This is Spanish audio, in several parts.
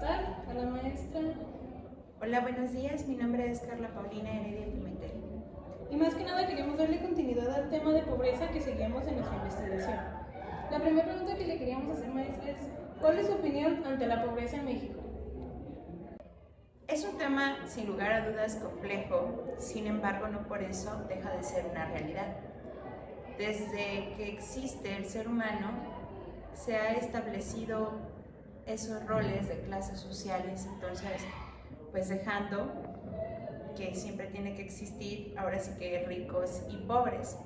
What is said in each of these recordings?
pasar a la maestra. Hola, buenos días. Mi nombre es Carla Paulina Heredia Pimentel. Y más que nada queríamos darle continuidad al tema de pobreza que seguíamos en nuestra investigación. La primera pregunta que le queríamos hacer, maestra, es ¿cuál es su opinión ante la pobreza en México? Es un tema sin lugar a dudas complejo, sin embargo no por eso deja de ser una realidad. Desde que existe el ser humano se ha establecido esos roles de clases sociales, entonces pues dejando que siempre tiene que existir ahora sí que ricos y pobres,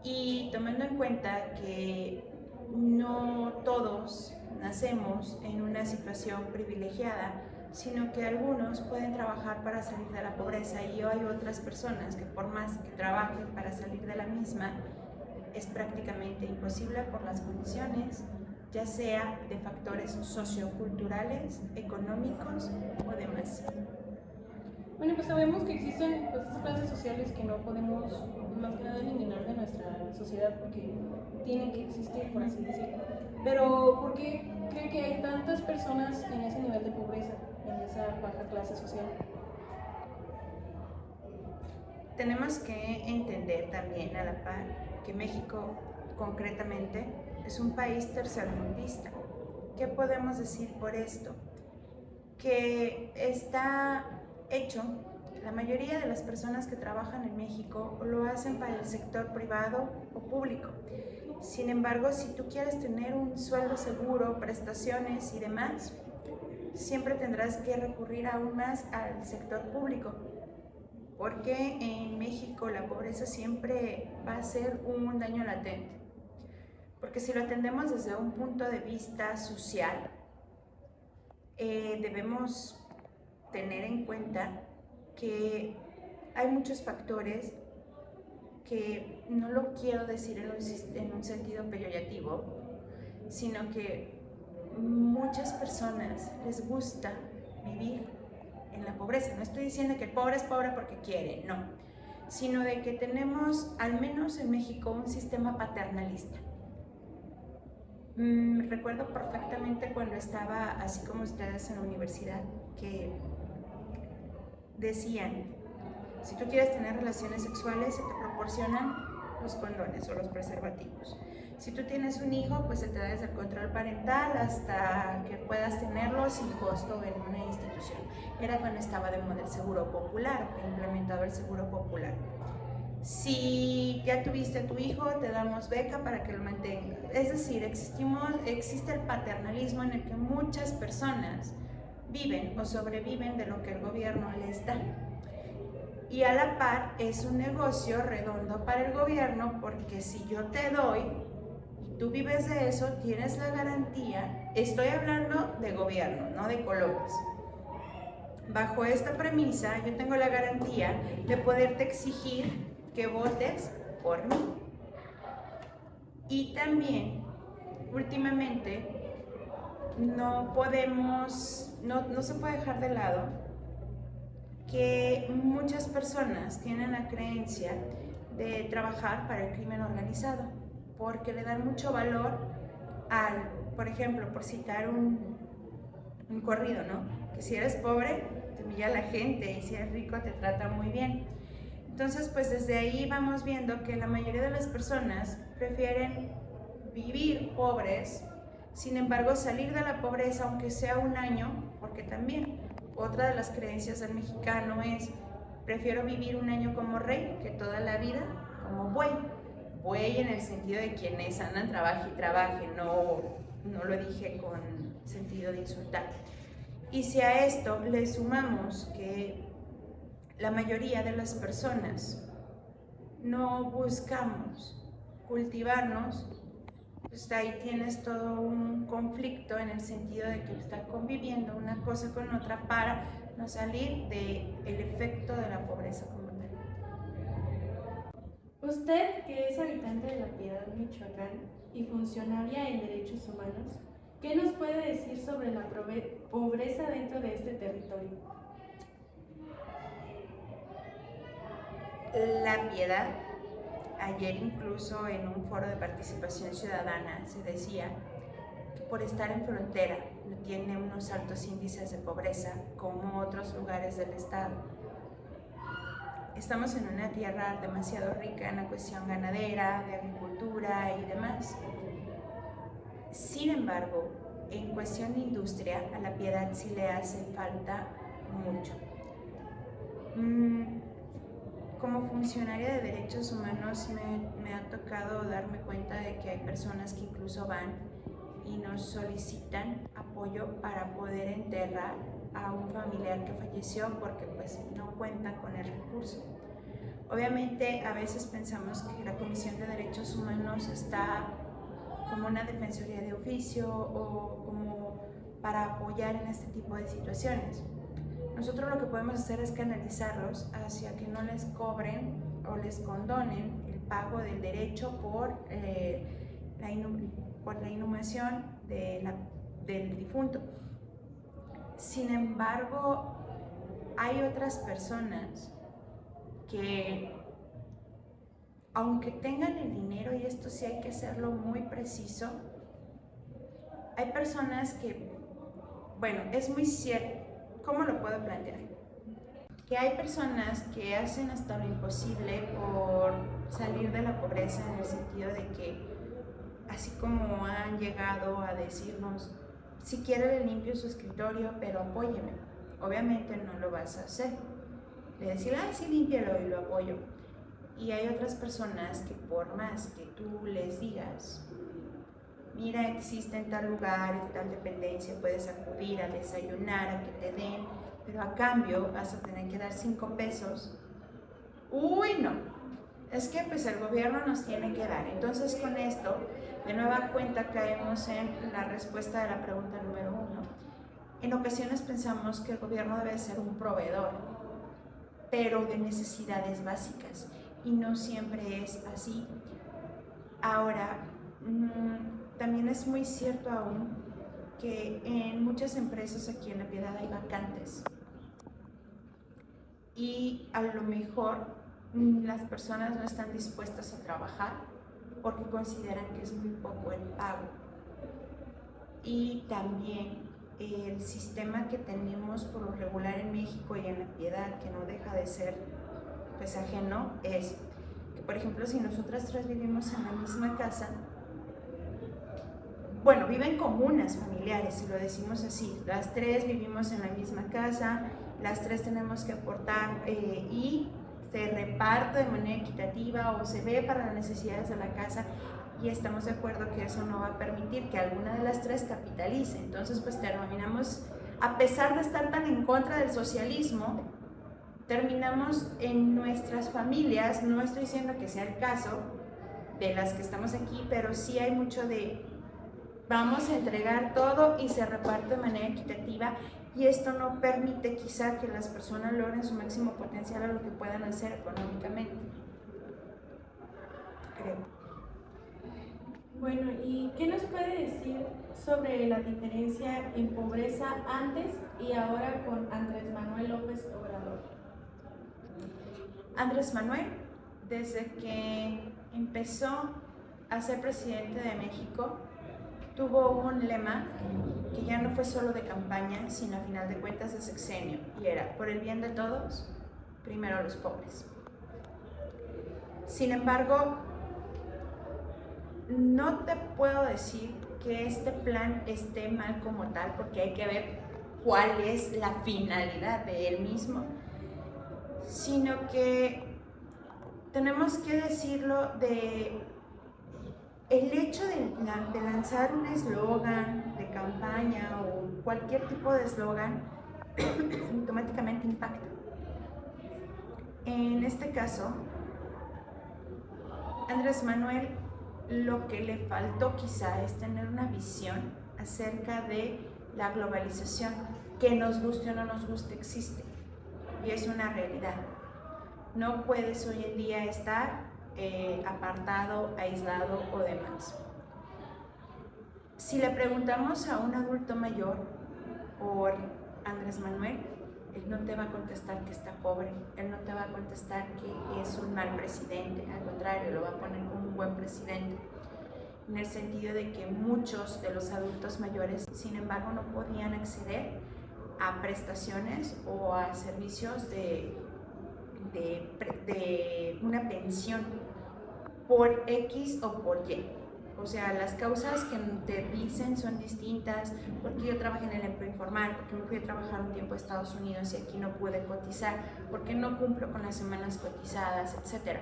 y tomando en cuenta que no todos nacemos en una situación privilegiada, sino que algunos pueden trabajar para salir de la pobreza y hay otras personas que por más que trabajen para salir de la misma, es prácticamente imposible por las condiciones, ya sea de factores socioculturales, económicos o demás. Bueno, pues sabemos que existen esas clases sociales que no podemos más que nada eliminar de nuestra sociedad porque tienen que existir, por así decirlo. Pero ¿por qué cree que hay tantas personas en ese nivel de pobreza, en esa baja clase social? Tenemos que entender también a la par que México concretamente es un país tercermundista. ¿Qué podemos decir por esto? Que está hecho, la mayoría de las personas que trabajan en México lo hacen para el sector privado o público. Sin embargo, si tú quieres tener un sueldo seguro, prestaciones y demás, siempre tendrás que recurrir aún más al sector público, porque en México la pobreza siempre va a ser un daño latente. Porque si lo atendemos desde un punto de vista social, debemos tener en cuenta que hay muchos factores que no lo quiero decir en un sentido peyorativo, sino que muchas personas les gusta vivir en la pobreza. No estoy diciendo que el pobre es pobre porque quiere, no, sino de que tenemos, al menos en México, un sistema paternalista. Recuerdo perfectamente cuando estaba, así como ustedes, en la universidad, que decían, si tú quieres tener relaciones sexuales, se te proporcionan los condones o los preservativos. Si tú tienes un hijo, pues se te da desde el control parental hasta que puedas tenerlo sin costo en una institución. Era cuando estaba de moda el seguro popular, que implementaba el seguro popular. Si ya tuviste a tu hijo, te damos beca para que lo mantenga. Es decir, existe el paternalismo en el que muchas personas viven o sobreviven de lo que el gobierno les da. Y a la par es un negocio redondo para el gobierno, porque si yo te doy y tú vives de eso, tienes la garantía, estoy hablando de gobierno, no de colores. Bajo esta premisa, yo tengo la garantía de poderte exigir que votes por mí. Y también, últimamente, no se puede dejar de lado que muchas personas tienen la creencia de trabajar para el crimen organizado, porque le dan mucho valor al, por ejemplo, por citar un corrido, ¿no? Que si eres pobre, te humilla la gente, y si eres rico, te trata muy bien. Entonces, pues desde ahí vamos viendo que la mayoría de las personas prefieren vivir pobres, sin embargo salir de la pobreza aunque sea un año, porque también otra de las creencias del mexicano es prefiero vivir un año como rey que toda la vida como buey. Buey en el sentido de quienes andan trabaje y trabaje, no lo dije con sentido de insultar. Y si a esto le sumamos que la mayoría de las personas no buscamos cultivarnos, pues ahí tienes todo un conflicto en el sentido de que está conviviendo una cosa con otra para no salir del efecto de la pobreza como tal. Usted, que es habitante de La Piedad, Michoacán, y funcionaria en derechos humanos, ¿qué nos puede decir sobre la pobreza dentro de este territorio? La Piedad, ayer incluso en un foro de participación ciudadana se decía que por estar en frontera tiene unos altos índices de pobreza como otros lugares del estado. Estamos en una tierra demasiado rica en la cuestión ganadera, de agricultura y demás. Sin embargo, en cuestión de industria, a La Piedad sí le hace falta mucho. Como funcionaria de derechos humanos me ha tocado darme cuenta de que hay personas que incluso van y nos solicitan apoyo para poder enterrar a un familiar que falleció porque pues no cuentan con el recurso. Obviamente a veces pensamos que la Comisión de Derechos Humanos está como una defensoría de oficio o como para apoyar en este tipo de situaciones. Nosotros lo que podemos hacer es canalizarlos hacia que no les cobren o les condonen el pago del derecho por la inhumación del difunto. Sin embargo, hay otras personas que, aunque tengan el dinero, y esto sí hay que hacerlo muy preciso, hay personas que, bueno, es muy cierto, ¿cómo lo puedo plantear? Que hay personas que hacen hasta lo imposible por salir de la pobreza, en el sentido de que, así como han llegado a decirnos, si quiere le limpio su escritorio, pero apóyeme. Obviamente no lo vas a hacer. Le decir, ay, sí, límpialo y lo apoyo. Y hay otras personas que por más que tú les digas, mira, existe en tal lugar, en tal dependencia, puedes acudir a desayunar, a que te den, pero a cambio vas a tener que dar 5 pesos. Uy, no, es que pues el gobierno nos tiene que dar. Entonces con esto, de nueva cuenta, caemos en la respuesta de la pregunta número 1. En ocasiones pensamos que el gobierno debe ser un proveedor, pero de necesidades básicas, y no siempre es así. Ahora, también es muy cierto aún que en muchas empresas aquí en La Piedad hay vacantes y a lo mejor las personas no están dispuestas a trabajar porque consideran que es muy poco el pago. Y también el sistema que tenemos por lo regular en México y en La Piedad, que no deja de ser pues ajeno, es que, por ejemplo, si nosotras 3 vivimos en la misma casa, bueno, viven comunas familiares, si lo decimos así, las 3 vivimos en la misma casa, las 3 tenemos que aportar y se reparte de manera equitativa o se ve para las necesidades de la casa, y estamos de acuerdo que eso no va a permitir que alguna de las 3 capitalice. Entonces pues terminamos, a pesar de estar tan en contra del socialismo, terminamos en nuestras familias, no estoy diciendo que sea el caso de las que estamos aquí, pero sí hay mucho de vamos a entregar todo y se reparte de manera equitativa, y esto no permite quizá que las personas logren su máximo potencial a lo que puedan hacer económicamente, creo. Bueno, ¿y qué nos puede decir sobre la diferencia en pobreza antes y ahora con Andrés Manuel López Obrador? Andrés Manuel, desde que empezó a ser presidente de México, tuvo un lema que ya no fue solo de campaña, sino a final de cuentas de sexenio, y era: por el bien de todos, primero los pobres. Sin embargo, no te puedo decir que este plan esté mal como tal, porque hay que ver cuál es la finalidad de él mismo, sino que tenemos que decirlo de el hecho de lanzar un eslogan de campaña o cualquier tipo de eslogan automáticamente impacta. En este caso, Andrés Manuel, lo que le faltó quizá es tener una visión acerca de la globalización, que nos guste o no nos guste, existe y es una realidad. No puedes hoy en día estar apartado, aislado o demás. Si le preguntamos a un adulto mayor por Andrés Manuel, él no te va a contestar que está pobre, él no te va a contestar que es un mal presidente, al contrario, lo va a poner como un buen presidente. en el sentido de que muchos de los adultos mayores, sin embargo, no podían acceder a prestaciones o a servicios de una pensión por X o por Y. O sea, las causas que te dicen son distintas, porque yo trabajé en el empleo informal, porque me fui a trabajar un tiempo a Estados Unidos y aquí no pude cotizar, porque no cumplo con las semanas cotizadas, etc.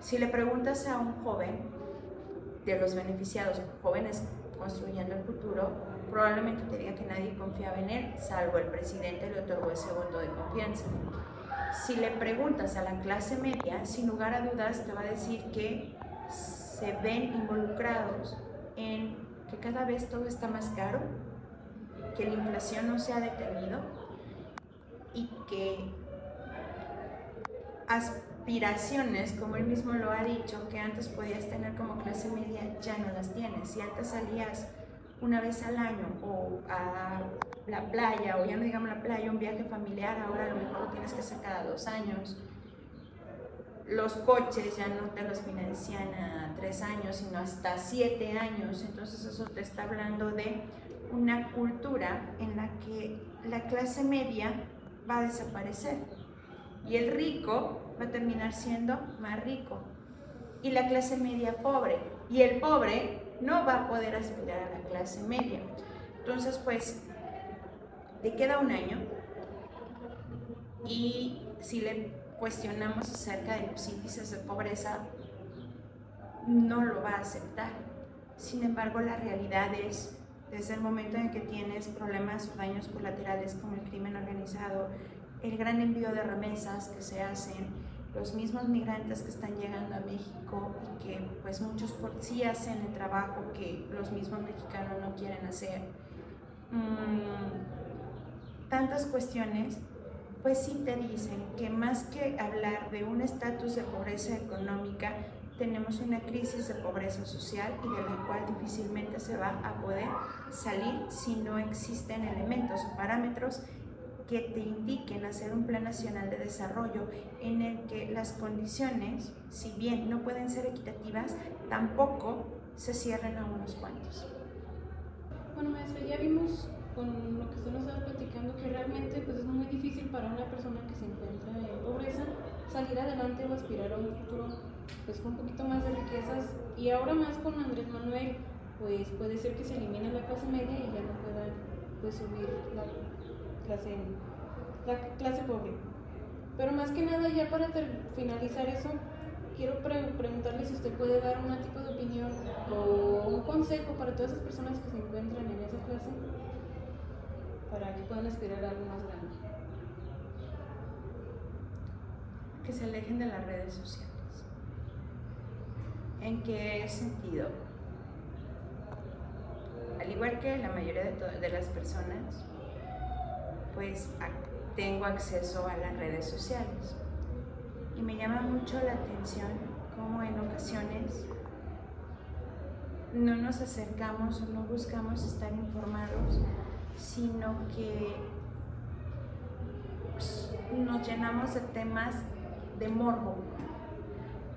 Si le preguntas a un joven de los beneficiados, jóvenes construyendo el futuro, probablemente te diga que nadie confiaba en él, salvo el presidente le otorgó ese voto de confianza. Si le preguntas a la clase media, sin lugar a dudas te va a decir que se ven involucrados en que cada vez todo está más caro, que la inflación no se ha detenido y que aspiraciones, como él mismo lo ha dicho, que antes podías tener como clase media, ya no las tienes. Si antes salías una vez al año o a la playa, o ya no digamos la playa, un viaje familiar, ahora a lo mejor lo tienes que hacer cada 2 años. Los coches ya no te los financian a 3 años, sino hasta 7 años. Entonces eso te está hablando de una cultura en la que la clase media va a desaparecer y el rico va a terminar siendo más rico y la clase media pobre, y el pobre no va a poder aspirar a la clase media. Entonces, pues, te queda un año y si le cuestionamos acerca de los índices de pobreza, no lo va a aceptar. Sin embargo, la realidad es, desde el momento en que tienes problemas o daños colaterales como el crimen organizado, el gran envío de remesas que se hacen, los mismos migrantes que están llegando a México y que pues muchos por sí hacen el trabajo que los mismos mexicanos no quieren hacer, tantas cuestiones, pues sí te dicen que más que hablar de un estatus de pobreza económica, tenemos una crisis de pobreza social y de la cual difícilmente se va a poder salir si no existen elementos o parámetros que te indiquen hacer un plan nacional de desarrollo en el que las condiciones, si bien no pueden ser equitativas, tampoco se cierren a unos cuantos. Bueno, maestra, ya vimos con lo que usted nos estaba platicando que realmente pues, es muy difícil para una persona que se encuentra en pobreza salir adelante o aspirar a un futuro pues, con un poquito más de riquezas, y ahora más con Andrés Manuel, pues puede ser que se elimine la clase media y ya no pueda pues, subir la clase pobre. Pero más que nada, ya para finalizar eso, quiero preguntarle si usted puede dar un tipo de opinión o un consejo para todas esas personas que se encuentran en esa clase para que puedan aspirar a algo más grande. Que se alejen de las redes sociales. ¿En qué sentido? Al igual que la mayoría de las personas, pues tengo acceso a las redes sociales y me llama mucho la atención cómo en ocasiones no nos acercamos o no buscamos estar informados, sino que nos llenamos de temas de morbo.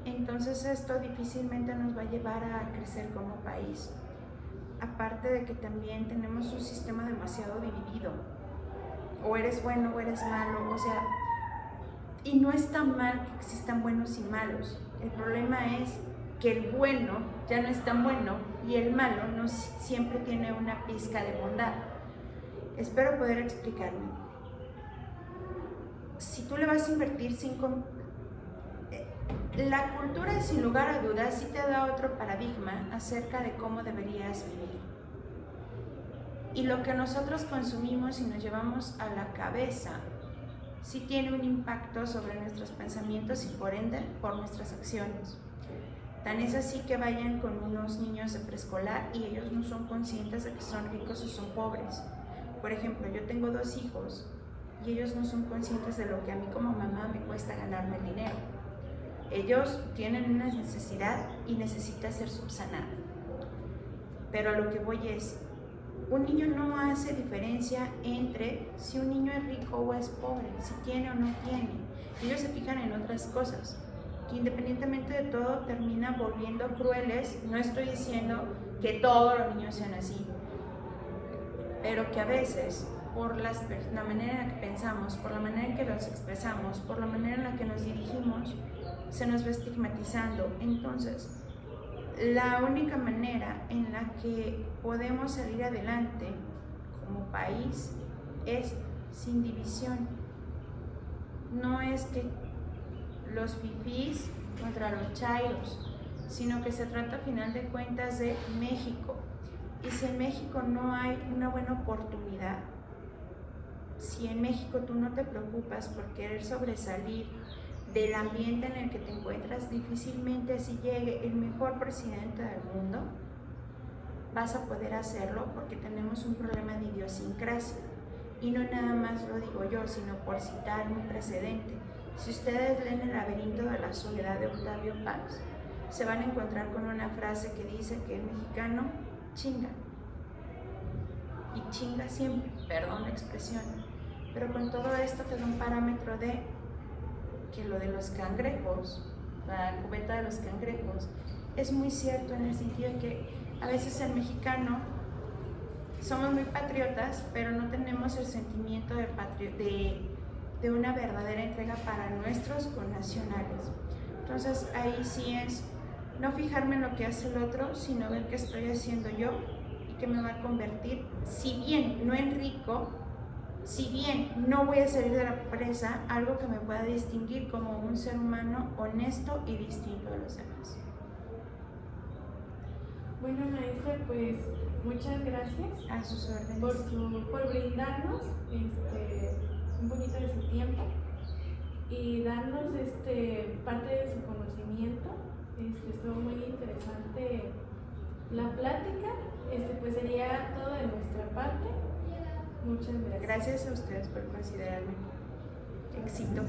Entonces esto difícilmente nos va a llevar a crecer como país. Aparte de que también tenemos un sistema demasiado dividido. O eres bueno o eres malo, o sea, y no está mal que existan buenos y malos. El problema es que el bueno ya no es tan bueno y el malo no siempre tiene una pizca de bondad. Espero poder explicarme. Si tú le vas a invertir la cultura, sin lugar a dudas, sí te da otro paradigma acerca de cómo deberías vivir. Y lo que nosotros consumimos y nos llevamos a la cabeza sí tiene un impacto sobre nuestros pensamientos y por ende por nuestras acciones. Tan es así que vayan con unos niños de preescolar y ellos no son conscientes de que son ricos o son pobres. Por ejemplo, yo tengo 2 hijos y ellos no son conscientes de lo que a mí como mamá me cuesta ganarme el dinero. Ellos tienen una necesidad y necesita ser subsanada. Pero a lo que voy es, un niño no hace diferencia entre si un niño es rico o es pobre, si tiene o no tiene. Ellos se fijan en otras cosas. que independientemente de todo termina volviendo crueles. No estoy diciendo que todos los niños sean así, pero que a veces por la manera en la que pensamos, por la manera en que los expresamos, por la manera en la que nos dirigimos, se nos va estigmatizando. Entonces, la única manera en la que podemos salir adelante como país es sin división. No es que los fifís contra los chairos, sino que se trata a final de cuentas de México. Y si en México no hay una buena oportunidad, si en México tú no te preocupas por querer sobresalir del ambiente en el que te encuentras, difícilmente si llegue el mejor presidente del mundo, vas a poder hacerlo, porque tenemos un problema de idiosincrasia. Y no nada más lo digo yo, sino por citar un precedente. Si ustedes leen El laberinto de la soledad de Octavio Paz, se van a encontrar con una frase que dice que el mexicano chinga. Y chinga siempre, perdón la expresión. Pero con todo esto te da un parámetro de que lo de los cangrejos, la cubeta de los cangrejos, es muy cierto en el sentido de que a veces el mexicano somos muy patriotas, pero no tenemos el sentimiento de una verdadera entrega para nuestros connacionales. Entonces ahí sí es no fijarme en lo que hace el otro, sino ver qué estoy haciendo yo y qué me va a convertir, si bien no en rico, si bien no voy a salir de la pobreza, algo que me pueda distinguir como un ser humano honesto y distinto de los demás. Bueno, maestra, pues muchas gracias A sus órdenes. por brindarnos un poquito de su tiempo y darnos parte de su conocimiento. Estuvo muy interesante la plática. Pues sería todo de nuestra parte. Muchas gracias. Gracias a ustedes por considerarme. Éxito.